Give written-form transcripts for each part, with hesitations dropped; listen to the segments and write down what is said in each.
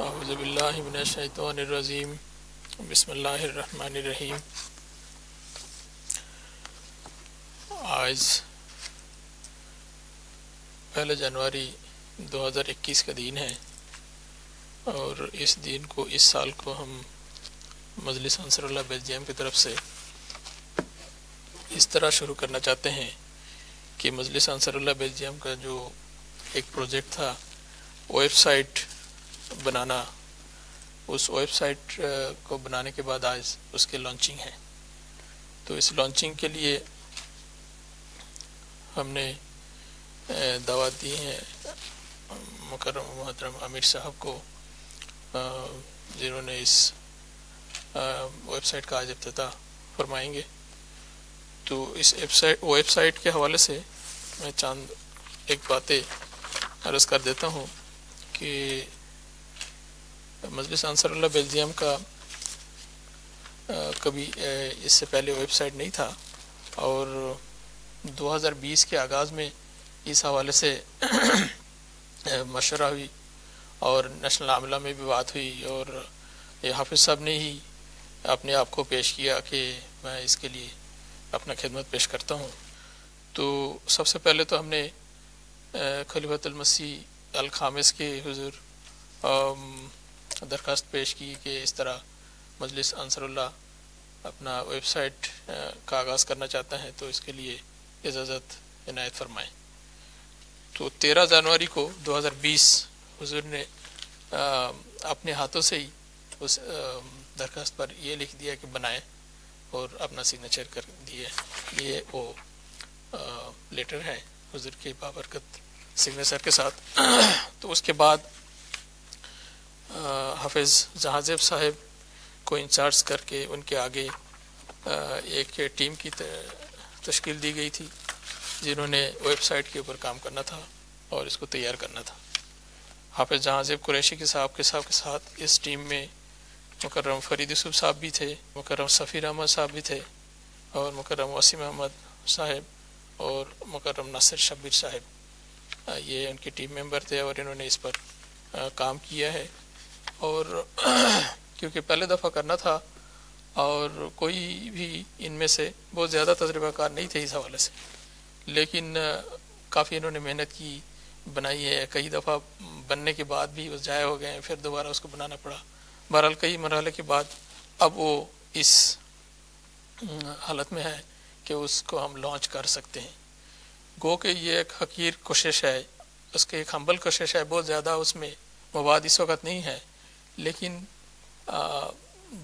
अऊज़ुबिल्लाहि मिनश्शैतानिर्रजीम बिस्मिल्लाहिर्रहमानिर्रहीम। आज 1 जनवरी 2021 का दिन है और इस दिन को, इस साल को हम मजलिस अंसारुल्लाह बेल्जियम की तरफ से इस तरह शुरू करना चाहते हैं कि मजलिस अंसारुल्लाह बेल्जियम का जो एक प्रोजेक्ट था वेबसाइट बनाना, उस वेबसाइट को बनाने के बाद आज उसके लॉन्चिंग है। तो इस लॉन्चिंग के लिए हमने दावत दी है मुकर्रम मोहतरम आमिर साहब को, जिन्होंने इस वेबसाइट का आज इफ्तिताह फरमाएंगे। तो इस वेबसाइट के हवाले से मैं चंद एक बातें अर्ज़ कर देता हूँ कि मजलिस अंसारुल्लाह बेल्जियम का कभी इससे पहले वेबसाइट नहीं था और 2020 के आगाज़ में इस हवाले से मशवरा हुई और नेशनल आमला में भी बात हुई और ये हाफिज़ साहब ने ही अपने आप को पेश किया कि मैं इसके लिए अपना खिदमत पेश करता हूँ। तो सबसे पहले तो हमने खलीफतुल मसीह अल खामिस के हुजूर दरख्वास्त पेश की कि इस तरह मजलिस अंसारुल्लाह अपना वेबसाइट का आगाज़ करना चाहता है, तो इसके लिए इजाज़त इनायत फरमाएँ। तो 13 जनवरी को 2020 हुजूर ने अपने हाथों से ही उस दरख्वास्त पर ये लिख दिया कि बनाएं और अपना सिग्नेचर कर दिए। ये वो लेटर है हुजूर के बाबरकत सिग्नेचर के साथ। तो उसके बाद हाफिज़ जहाज़ेब साहब को इंचार्ज करके उनके आगे एक टीम की तश्कील दी गई थी, जिन्होंने वेबसाइट के ऊपर काम करना था और इसको तैयार करना था। हाफिज़ जहाज़ेब कुरैशी के साथ इस टीम में मुकर्रम फरीद यूसुफ साहब भी थे, मुकर्रम सफ़ीर अहमद साहब भी थे और मुकर्रम वसीम अहमद साहब और मुकर्रम नासिर शब्बीर साहब, ये उनके टीम मेंबर थे और इन्होंने इस पर काम किया है। और क्योंकि पहले दफ़ा करना था और कोई भी इनमें से बहुत ज़्यादा तजुर्बाकार नहीं थे इस हवाले से, लेकिन काफ़ी इन्होंने मेहनत की, बनाई है। कई दफ़ा बनने के बाद भी वो ज़ाया हो गए, फिर दोबारा उसको बनाना पड़ा। बहरहाल कई मरहले के बाद अब वो इस हालत में है कि उसको हम लॉन्च कर सकते हैं। गो कि ये एक हकीर कोशिश है, उसकी एक हम्बल कोशिश है, बहुत ज़्यादा उसमें मवाद इस वक्त नहीं है, लेकिन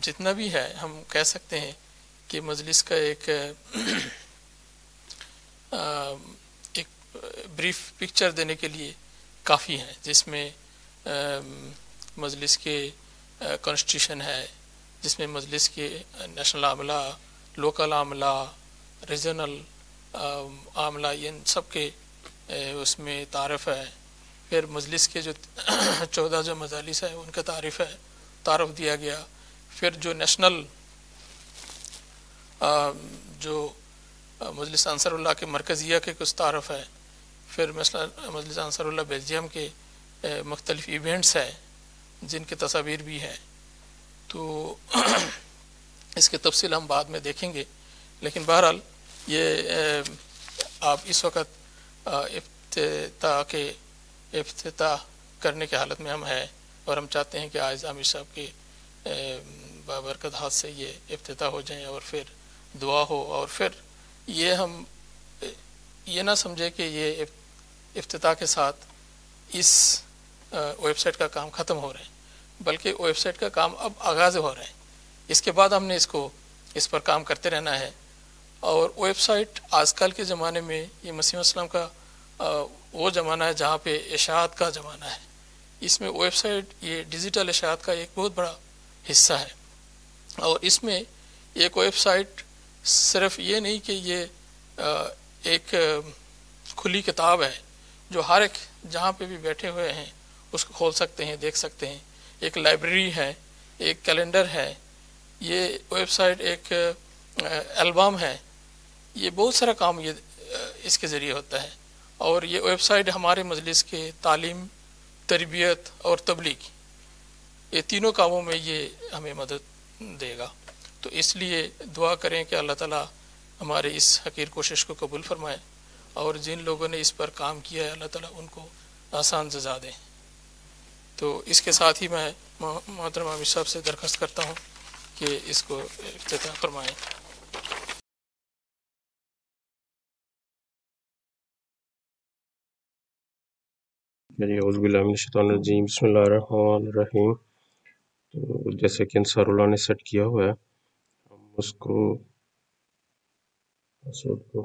जितना भी है हम कह सकते हैं कि मजलिस का एक ब्रीफ पिक्चर देने के लिए काफ़ी है, जिसमें मजलिस के कॉन्स्टिट्यूशन है, जिसमें मजलिस के नेशनल आमला, लोकल आमला, रीजनल आमला, इन सब के उसमें तारफ़ है। फिर मजलिस के जो 14 जो मजालिस है उनका तारफ़ दिया गया। फिर जो नेशनल जो मजलिस अंसारुल्लाह के मरकज़िया के कुछ तारफ़ है। फिर मजलिस अंसारुल्लाह बेल्जियम के मुख्तलिफ़ इवेंट्स हैं जिनके तस्वीर भी हैं। तो इसके तफसील हम बाद में देखेंगे, लेकिन बहरहाल ये आप इस वक्त इफ्तिताह करने की हालत में हम हैं और हम चाहते हैं कि आज आमिर साहब के बाबरकत हाथ से ये इफ्तिताह हो जाए और फिर दुआ हो, और फिर ये हम ये ना समझे कि ये इफ्तिताह के साथ इस वेबसाइट का काम ख़त्म हो रहा है, बल्कि वेबसाइट का काम अब आगाज़ हो रहा है। इसके बाद हमने इस पर काम करते रहना है। और वेबसाइट आजकल के ज़माने में ये मसीह अस्सलाम का वो ज़माना है जहाँ पे इशाअत का ज़माना है। इसमें वेबसाइट ये डिजिटल इशाअत का एक बहुत बड़ा हिस्सा है। और इसमें एक वेबसाइट सिर्फ ये नहीं कि ये एक खुली किताब है जो हर एक जहाँ पे भी बैठे हुए हैं उसको खोल सकते हैं, देख सकते हैं। एक लाइब्रेरी है, एक कैलेंडर है, ये वेबसाइट एक एल्बम है, ये बहुत सारा काम ये इसके ज़रिए होता है। और ये वेबसाइट हमारे मजलिस के तालीम, तरबियत और तबलीग ये तीनों कामों में ये हमें मदद देगा। तो इसलिए दुआ करें कि अल्लाह ताला हमारे इस हकीर कोशिश को कबूल फरमाए और जिन लोगों ने इस पर काम किया है अल्लाह ताला उनको आसान सज़ा दें। तो इसके साथ ही मैं मोहतरम आमिर साहब से दरख्वास्त करता हूँ कि इसको इफ्तिताह फरमाएँ। बिस्मिल्लाहिर्रहमानिर्रहीम। तो जैसे कि अंसारुल्लाह ने सेट किया हुआ है, हम उसको पासवर्ड को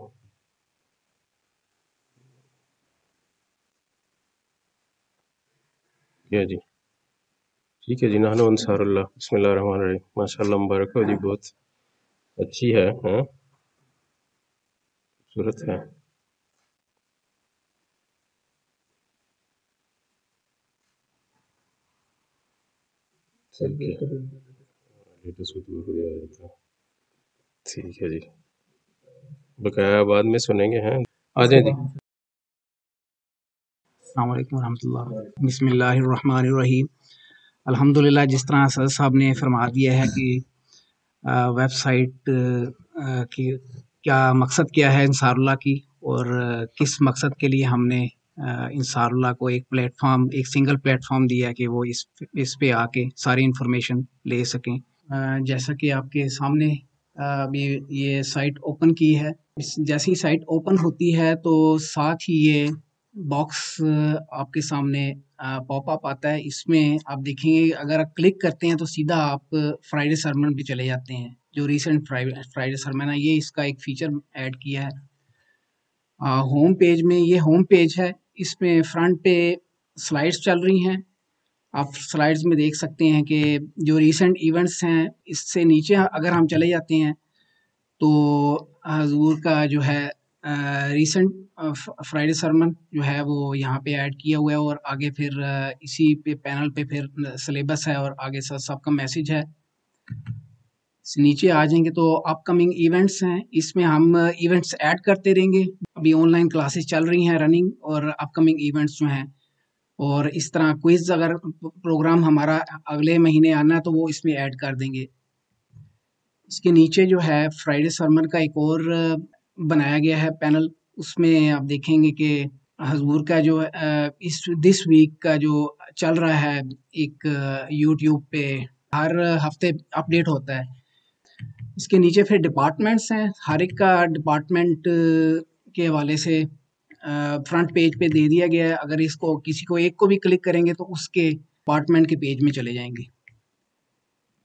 किया जी। ठीक है जी। नानो अंसारुल्लाह, बिस्मिल्लाहिर्रहमानिर्रहीम। माशाअल्लाह, मुबारक हो जी, बहुत अच्छी है, हाँ, खूबसूरत है। ठीक है, लेटेस्ट को दूर दिया जाता है। ठीक है जी, बकाया बाद में सुनेंगे, हैं, आ जाए जी। अस्सलाम वालेकुम रहमतुल्लाह। बिस्मिल्लाहिर्रहमानिर्रहीम। अल्हम्दुलिल्लाह, जिस तरह सर साहब ने फरमा दिया है कि वेबसाइट की क्या मकसद क्या है इंसारुल्लाह की, और किस मकसद के लिए हमने इंसारुल्लाह को एक प्लेटफॉर्म, एक सिंगल प्लेटफॉर्म दिया है कि वो इस पे आके सारी इंफॉर्मेशन ले सकें। जैसा कि आपके सामने अभी ये साइट ओपन की है, जैसी ही साइट ओपन होती है तो साथ ही ये बॉक्स आपके सामने पॉपअप आता है। इसमें आप देखेंगे, अगर आप क्लिक करते हैं तो सीधा आप फ्राइडे सरमन पे चले जाते हैं। जो रिसेंट फ्राइडे सरमन है, ये इसका एक फीचर ऐड किया है। होम पेज में, ये होम पेज है, इसमें फ्रंट पे स्लाइड्स चल रही हैं। आप स्लाइड्स में देख सकते हैं कि जो रीसेंट इवेंट्स हैं, इससे नीचे अगर हम चले जाते हैं तो हजूर का जो है रीसेंट फ्राइडे सरमन जो है वो यहाँ पे ऐड किया हुआ है, और आगे फिर इसी पे पैनल पे फिर सिलेबस है और आगे सबका मैसेज है। नीचे आ जाएंगे तो अपकमिंग इवेंट्स हैं, इसमें हम इवेंट्स ऐड करते रहेंगे। अभी ऑनलाइन क्लासेस चल रही हैं रनिंग, और अपकमिंग इवेंट्स जो हैं, और इस तरह क्विज अगर प्रोग्राम हमारा अगले महीने आना है तो वो इसमें ऐड कर देंगे। इसके नीचे जो है फ्राइडे सरमन का एक और बनाया गया है पैनल, उसमें आप देखेंगे कि हजूर का जो इस दिस वीक का जो चल रहा है, एक यूट्यूब पे हर हफ्ते अपडेट होता है। इसके नीचे फिर डिपार्टमेंट्स हैं, हर एक का डिपार्टमेंट के हवाले से फ्रंट पेज पे दे दिया गया है। अगर इसको किसी को एक को भी क्लिक करेंगे तो उसके डिपार्टमेंट के पेज में चले जाएंगे।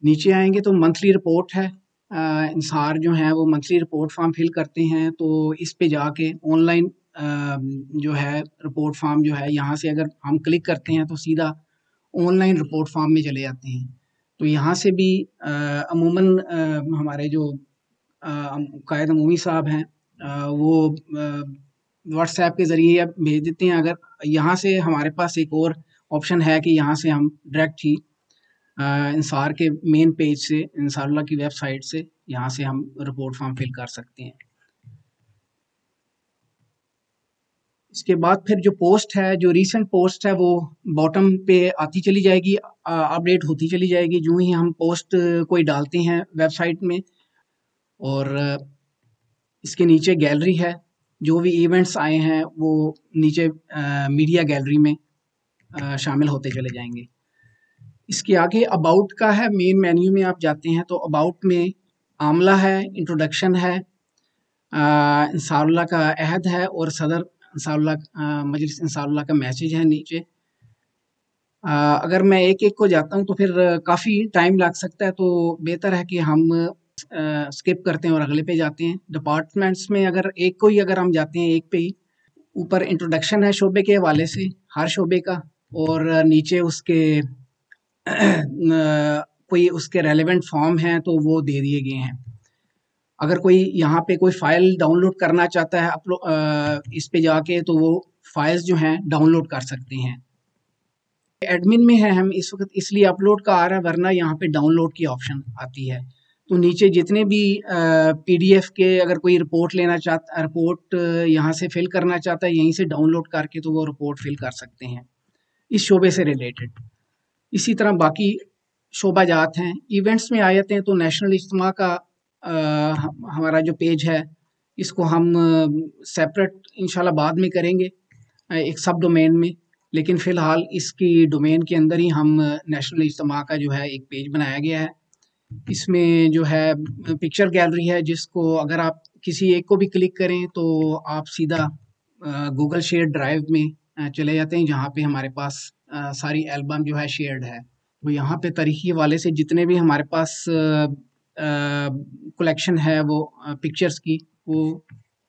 नीचे आएंगे तो मंथली रिपोर्ट है। इंसार जो हैं वो मंथली रिपोर्ट फॉर्म फिल करते हैं, तो इस पे जाके ऑनलाइन जो है रिपोर्ट फॉर्म जो है, यहाँ से अगर हम क्लिक करते हैं तो सीधा ऑनलाइन रिपोर्ट फॉर्म में चले जाते हैं। तो यहाँ से भी अमूमन हमारे जो कायद अमूमी साहब हैं, वो व्हाट्सएप के ज़रिए भेज देते हैं। अगर यहाँ से हमारे पास एक और ऑप्शन है कि यहाँ से हम डायरेक्ट ही इंसार के मेन पेज से, इंसारुल्लाह की वेबसाइट से, यहाँ से हम रिपोर्ट फॉर्म फिल कर सकते हैं। इसके बाद फिर जो पोस्ट है, जो रीसेंट पोस्ट है, वो बॉटम पे आती चली जाएगी, अपडेट होती चली जाएगी जो ही हम पोस्ट कोई डालते हैं वेबसाइट में। और इसके नीचे गैलरी है, जो भी इवेंट्स आए हैं वो नीचे मीडिया गैलरी में शामिल होते चले जाएंगे। इसके आगे अबाउट का है, मेन मेन्यू में आप जाते हैं तो अबाउट में आमला है, इंट्रोडक्शन है, इंसारुल्लाह का अहद है, और सदर इंसारुल्लाह मजलिस इंसारुल्लाह का मैसेज है नीचे। अगर मैं एक एक को जाता हूँ तो फिर काफ़ी टाइम लग सकता है, तो बेहतर है कि हम स्किप करते हैं और अगले पे जाते हैं। डिपार्टमेंट्स में अगर एक को ही अगर हम जाते हैं, एक पे ही, ऊपर इंट्रोडक्शन है शोबे के हवाले से, हर शोबे का, और नीचे उसके कोई उसके रेलेवेंट फॉर्म हैं तो वो दे दिए गए हैं। अगर कोई यहाँ पे कोई फाइल डाउनलोड करना चाहता है इस पे जाके, तो वो फाइल्स जो हैं डाउनलोड कर सकते हैं। एडमिन में है हम इस वक्त, इसलिए अपलोड का आ रहा है, वरना यहाँ पे डाउनलोड की ऑप्शन आती है। तो नीचे जितने भी पीडीएफ के, अगर कोई रिपोर्ट लेना चाहता, रिपोर्ट यहाँ से फिल करना चाहता है, यहीं से डाउनलोड करके तो वो रिपोर्ट फिल कर सकते हैं इस शोबे से रिलेटेड। इसी तरह बाकी शोबाजात हैं। इवेंट्स में आ जाते हैं तो नेशनल इज्तिमा का हमारा जो पेज है इसको हम सेपरेट इंशाल्लाह बाद में करेंगे एक सब डोमेन में, लेकिन फ़िलहाल इसकी डोमेन के अंदर ही हम नेशनल इज्तिमा का जो है एक पेज बनाया गया है। इसमें जो है पिक्चर गैलरी है, जिसको अगर आप किसी एक को भी क्लिक करें तो आप सीधा गूगल शेयर ड्राइव में चले जाते हैं, जहाँ पे हमारे पास सारी एल्बम जो है शेयर्ड है। तो यहाँ पे तारीखी हवाले से जितने भी हमारे पास कलेक्शन है वो पिक्चर्स की, वो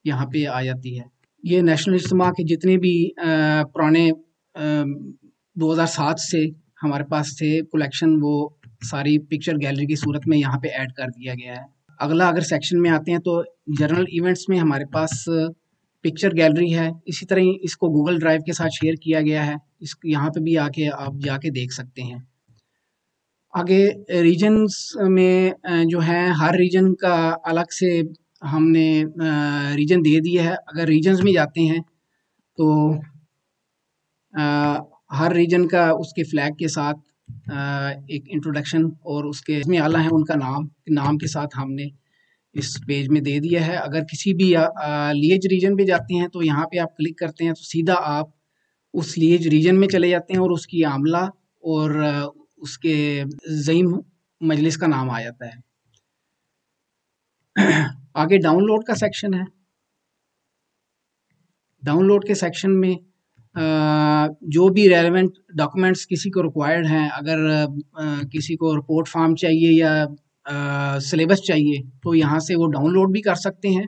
यहाँ पे आ जाती है। ये नेशनल इज्तिमा के जितने भी पुराने 2007 से हमारे पास थे कलेक्शन, वो सारी पिक्चर गैलरी की सूरत में यहाँ पे ऐड कर दिया गया है। अगला अगर सेक्शन में आते हैं तो जनरल इवेंट्स में हमारे पास पिक्चर गैलरी है। इसी तरह ही इसको गूगल ड्राइव के साथ शेयर किया गया है। इस यहाँ पे भी आके आप जाके देख सकते हैं। आगे रीजन्स में जो है हर रीजन का अलग से हमने रीजन दे दिया है। अगर रीजन्स में जाते हैं तो हर रीजन का उसके फ्लैग के साथ एक इंट्रोडक्शन और उसके इसमें आला है उनका नाम के साथ हमने इस पेज में दे दिया है। अगर किसी भी लिएज रीजन पे जाते हैं तो यहाँ पे आप क्लिक करते हैं तो सीधा आप उस लिएज रीजन में चले जाते हैं और उसकी आमला और उसके ज़ईम मजलिस का नाम आ जाता है। आगे डाउनलोड का सेक्शन है। डाउनलोड के सेक्शन में जो भी रेलेवेंट डॉक्यूमेंट्स किसी को रिक्वायर्ड हैं, अगर किसी को रिपोर्ट फॉर्म चाहिए या सिलेबस चाहिए तो यहाँ से वो डाउनलोड भी कर सकते हैं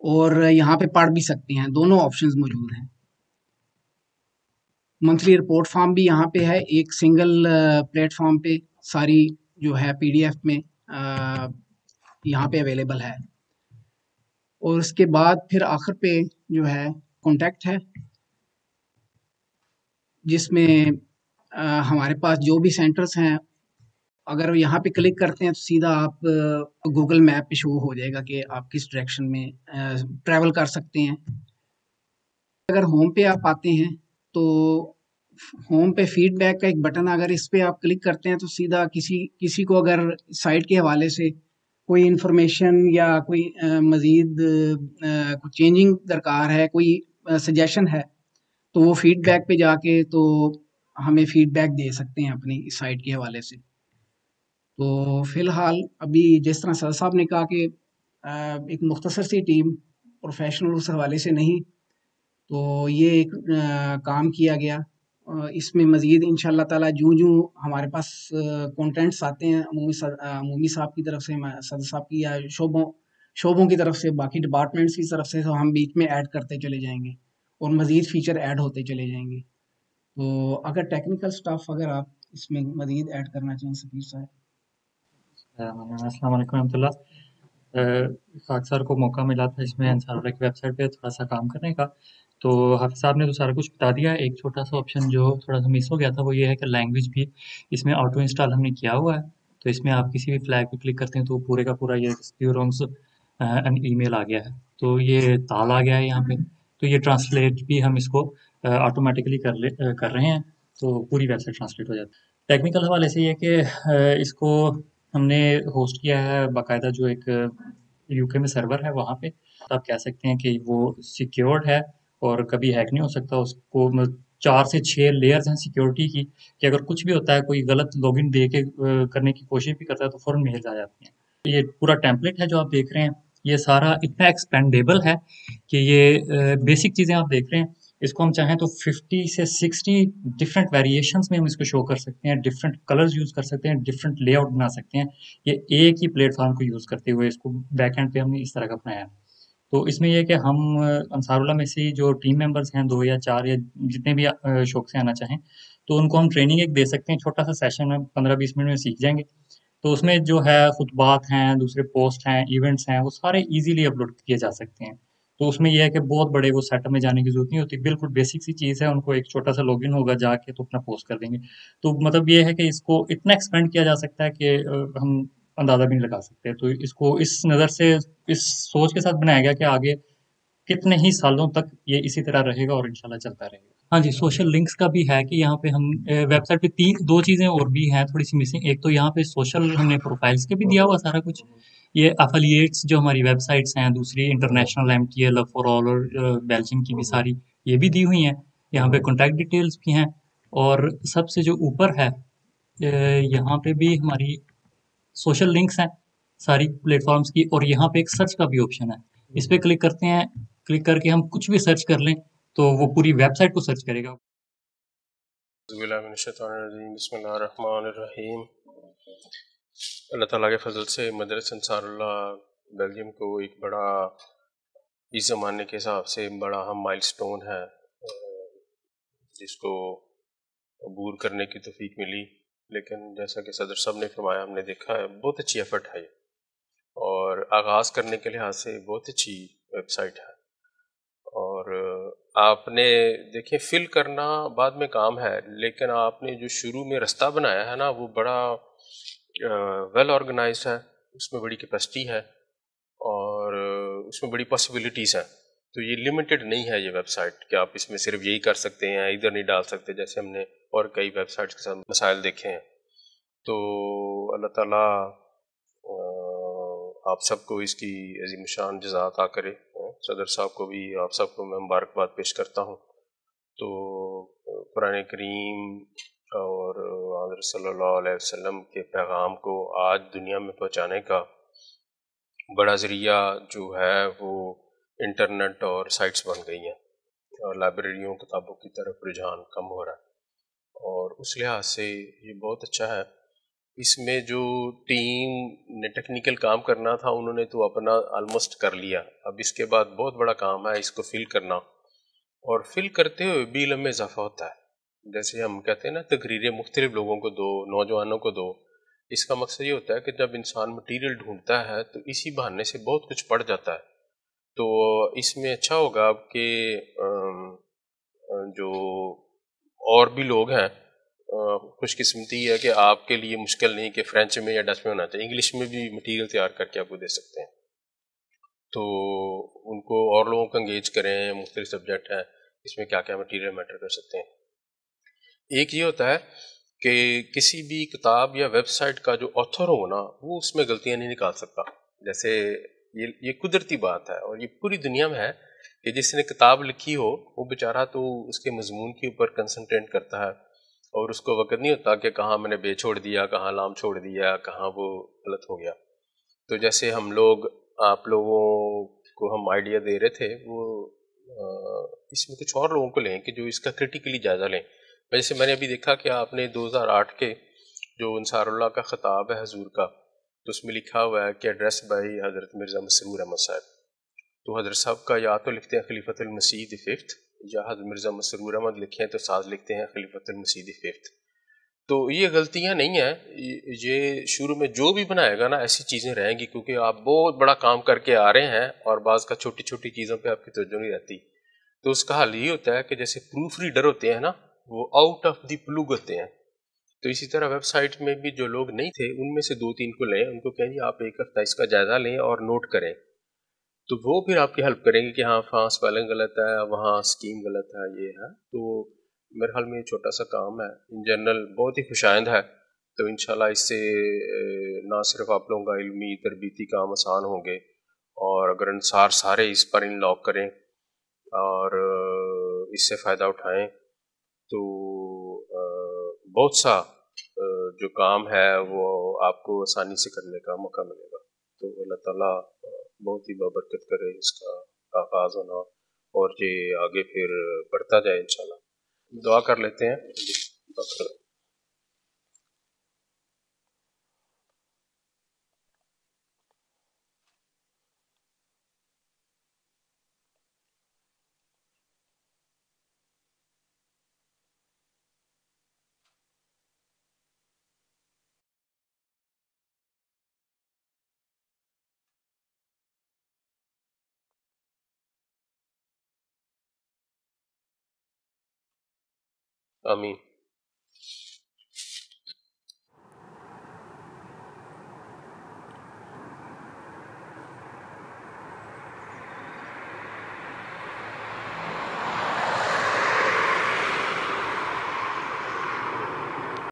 और यहाँ पे पढ़ भी सकते हैं। दोनों ऑप्शंस मौजूद हैं। मंथली रिपोर्ट फॉर्म भी यहाँ पे है, एक सिंगल प्लेटफॉर्म पे सारी जो है PDF में यहाँ पे अवेलेबल है। और उसके बाद फिर आखिर पे जो है कॉन्टैक्ट है, जिसमें हमारे पास जो भी सेंटर्स हैं, अगर यहाँ पे क्लिक करते हैं तो सीधा आप गूगल मैप पे शो हो जाएगा कि आप किस डायरेक्शन में ट्रैवल कर सकते हैं। अगर होम पे आप आते हैं तो होम पे फीडबैक का एक बटन, अगर इस पे आप क्लिक करते हैं तो सीधा किसी को अगर साइट के हवाले से कोई इन्फॉर्मेशन या कोई मज़ीद कुछ चेंजिंग दरकार है, कोई सजेशन है, तो वो फीडबैक पे जाके तो हमें फीडबैक दे सकते हैं अपनी इस साइट के हवाले से। तो फ़िलहाल अभी जिस तरह सर साहब ने कहा कि एक मुख्तसर सी टीम प्रोफेशनल उस हवाले से नहीं, तो ये एक काम किया गया। इसमें मज़ीद इंशाअल्लाह ताला जूँ हमारे पास कंटेंट्स आते हैं अमूमी साहब की तरफ से, सदर साहब की या शोबों की तरफ से, बाकी डिपार्टमेंट्स की तरफ से, तो हम बीच में ऐड करते चले जाएंगे और मज़ीद फ़ीचर ऐड होते चले जाएंगे। तो अगर टेक्निकल स्टाफ अगर आप इसमें मज़ीद ऐड करना चाहें सफ़ीर साहब। अस्सलाम वालेकुम रहमतुल्लाह। खाक सर को मौका मिला था इसमें अंसारुल्लाह की वेबसाइट पे थोड़ा सा काम करने का, तो हाफिज़ साहब ने तो सारा कुछ बता दिया। एक छोटा सा ऑप्शन जो थोड़ा सा मिस हो गया था वो ये है कि लैंग्वेज भी इसमें ऑटो इंस्टॉल हमने किया हुआ है। तो इसमें आप किसी भी फ्लैग पे क्लिक करते हैं तो पूरे का पूरा ये एन ईमेल आ गया है, तो ये ताल आ गया है यहाँ पे, तो ये ट्रांसलेट भी हम इसको ऑटोमेटिकली कर रहे हैं, तो पूरी वेबसाइट ट्रांसलेट हो जाती है। टेक्निकल हवाले से ये कि इसको हमने होस्ट किया है बाकायदा, जो एक यूके में सर्वर है वहाँ पे। आप कह सकते हैं कि वो सिक्योर्ड है और कभी हैक नहीं हो सकता। उसको 4 से 6 लेयर्स हैं सिक्योरिटी की, कि अगर कुछ भी होता है, कोई गलत लॉगिन दे के करने की कोशिश भी करता है तो फ़ौरन मेल्स आ जाती हैं। ये पूरा टेम्पलेट है जो आप देख रहे हैं, ये सारा इतना एक्सपेंडेबल है कि ये बेसिक चीज़ें आप देख रहे हैं, इसको हम चाहें तो 50 से 60 डिफरेंट वेरिएशंस में हम इसको शो कर सकते हैं, डिफरेंट कलर्स यूज़ कर सकते हैं, डिफरेंट लेआउट बना सकते हैं। ये एक ही प्लेटफॉर्म को यूज़ करते हुए इसको बैक एंड पे हमने इस तरह का बनाया है। तो इसमें यह है कि हम अंसारुल्लाह में से जो टीम मेंबर्स हैं 2 या 4 या जितने भी शौक से आना चाहें, तो उनको हम ट्रेनिंग एक दे सकते हैं। छोटा सा सेशन में 15-20 मिनट में सीख जाएंगे। तो उसमें जो है खुतबात हैं, दूसरे पोस्ट हैं, इवेंट्स हैं, वो सारे ईजिली अपलोड किए जा सकते हैं। तो उसमें यह है कि बहुत बड़े वो सेटअप में जाने की ज़रूरत नहीं होती, बिल्कुल बेसिक सी चीज़ है। उनको एक छोटा सा लॉगिन होगा, जाके तो अपना पोस्ट कर देंगे। तो मतलब ये है कि इसको इतना एक्सपेंड किया जा सकता है कि हम अंदाज़ा भी नहीं लगा सकते। तो इसको इस नज़र से, इस सोच के साथ बनाया गया कि आगे कितने ही सालों तक ये इसी तरह रहेगा और इंशाल्लाह चलता रहेगा। हाँ जी, सोशल लिंक्स का भी है कि यहाँ पे हम वेबसाइट पे 2 चीज़ें और भी हैं थोड़ी सी मिसिंग। एक तो यहाँ पे सोशल हमने प्रोफाइल्स के भी दिया हुआ सारा कुछ, ये एफिलिएट्स जो हमारी वेबसाइट्स हैं, दूसरी international MTL, love for all और बेल्जियम की भी सारी ये भी दी हुई हैं। यहाँ पे कॉन्टैक्ट डिटेल्स भी हैं और सबसे जो ऊपर है यहाँ पे भी हमारी सोशल लिंक्स हैं सारी प्लेटफॉर्म्स की, और यहाँ पे एक सर्च का भी ऑप्शन है। इस पे क्लिक करते हैं, क्लिक करके हम कुछ भी सर्च कर लें तो वो पूरी वेबसाइट को सर्च करेगा। बिस्मिल्लाहिर्रहमानिर्रहीम। अल्लाह ताला के फजल से मदरसा अंसारुल्लाह बेल्जियम को एक बड़ा, इस ज़माने के हिसाब से बड़ा हम माइलस्टोन है जिसको अबूर करने की तौफीक मिली। लेकिन जैसा कि सदर साहब ने फरमाया, हमने देखा है बहुत अच्छी एफर्ट है और आगाज़ करने के लिहाज से बहुत अच्छी वेबसाइट है। और आपने देखिए फिल करना बाद में काम है, लेकिन आपने जो शुरू में रास्ता बनाया है ना वो बड़ा वेल ऑर्गेनाइज्ड है, उसमें बड़ी कैपेसिटी है और उसमें बड़ी पॉसिबिलिटीज़ हैं। तो ये लिमिटेड नहीं है ये वेबसाइट कि आप इसमें सिर्फ यही कर सकते हैं, इधर नहीं डाल सकते, जैसे हमने और कई वेबसाइट्स के साथ मसाइल देखे हैं। तो अल्लाह ताला आप सबको इसकी अजीम शान जज़ा अता करे। सदर साहब को भी, आप सबको मैं मुबारकबाद पेश करता हूँ। तो कुरान करीम और हज़रत सल्लल्लाहु अलैहि वसल्लम के पैगाम को आज दुनिया में पहुँचाने का बड़ा ज़रिया जो है वो इंटरनेट और साइट्स बन गई हैं और लाइब्रेरियों किताबों की तरफ रुझान कम हो रहा है और उस लिहाज से ये बहुत अच्छा है। इसमें जो टीम ने टेक्निकल काम करना था उन्होंने तो अपना ऑलमोस्ट कर लिया। अब इसके बाद बहुत बड़ा काम है इसको फिल करना, और फिल करते हुए भी इल्म में इजाफा होता है। जैसे हम कहते हैं ना, तकरीरें मुख्तलिफ लोगों को दो, नौजवानों को दो। इसका मकसद ये होता है कि जब इंसान मटीरियल ढूंढता है तो इसी बहाने से बहुत कुछ पढ़ जाता है। तो इसमें अच्छा होगा कि जो और भी लोग हैं, खुशकिस्मती है कि आपके लिए मुश्किल नहीं कि फ्रेंच में या डच में होना चाहिए, इंग्लिश में भी मटेरियल तैयार करके आपको दे सकते हैं। तो उनको और लोगों को एंगेज करें, मुख्तलिफ सब्जेक्ट हैं, इसमें क्या क्या मटेरियल मैटर कर सकते हैं। एक ये होता है कि किसी भी किताब या वेबसाइट का जो ऑथर हो ना, वो उसमें गलतियां नहीं निकाल सकता। जैसे ये कुदरती बात है और ये पूरी दुनिया में है कि जिसने किताब लिखी हो वो बेचारा तो उसके मजमून के ऊपर कंसंट्रेट करता है और उसको वक़्त नहीं होता कि कहाँ मैंने बे छोड़ दिया, कहाँ लाम छोड़ दिया, कहाँ वो गलत हो गया। तो जैसे हम लोग, आप लोगों को हम आइडिया दे रहे थे, वो इसमें कुछ और लोगों को लें कि जो इसका क्रिटिकली जायज़ा लें। जैसे मैंने अभी देखा कि आपने 2008 के जो अंसारुल्लाह का ख़ताब है हजूर का, तो उसमें लिखा हुआ है कि एड्रेस बाई हज़रत मिर्ज़ा मसरूर अहमद साहब। तो हज़रत साहब का या तो लिखते हैं खलीफतुल मसीह द फिफ्थ, या हज़रत मिर्ज़ा मसरूर अहमद लिखे हैं तो साथ लिखते हैं खलीफतुल मसीह द फिफ्थ। तो ये गलतियां नहीं है, ये शुरू में जो भी बनाएगा ना ऐसी चीज़ें रहेंगी, क्योंकि आप बहुत बड़ा काम करके आ रहे हैं और बाज़ का छोटी छोटी चीज़ों पे आपकी तवज्जो नहीं रहती। तो उसका हल ये होता है कि जैसे प्रूफ रीडर होते हैं ना, वो आउट ऑफ द प्लूग होते हैं। तो इसी तरह वेबसाइट में भी जो लोग नहीं थे उनमें से 2-3 को लें, उनको कहें आप एक हफ्ता इसका जायज़ा लें और नोट करें, तो वो फिर आपकी हेल्प करेंगे कि हाँ वहाँ स्पेलिंग गलत है, वहाँ स्कीम गलत है, ये है। तो मेरे ख्याल में ये छोटा सा काम है, इन जनरल बहुत ही खुशाइंद है। तो इंशाल्लाह इससे ना सिर्फ आप लोगों का इल्मी तरबीती काम आसान होंगे, और अगर अंसार सारे इस पर इन लॉक करें और इससे फ़ायदा उठाएं तो बहुत सा जो काम है वो आपको आसानी से करने का मौका मिलेगा। तो अल्लाह ताला बहुत ही बरकत करे इसका आगाज़ होना और ये आगे फिर बढ़ता जाए इंशाल्लाह। दुआ कर लेते हैं। आमीन।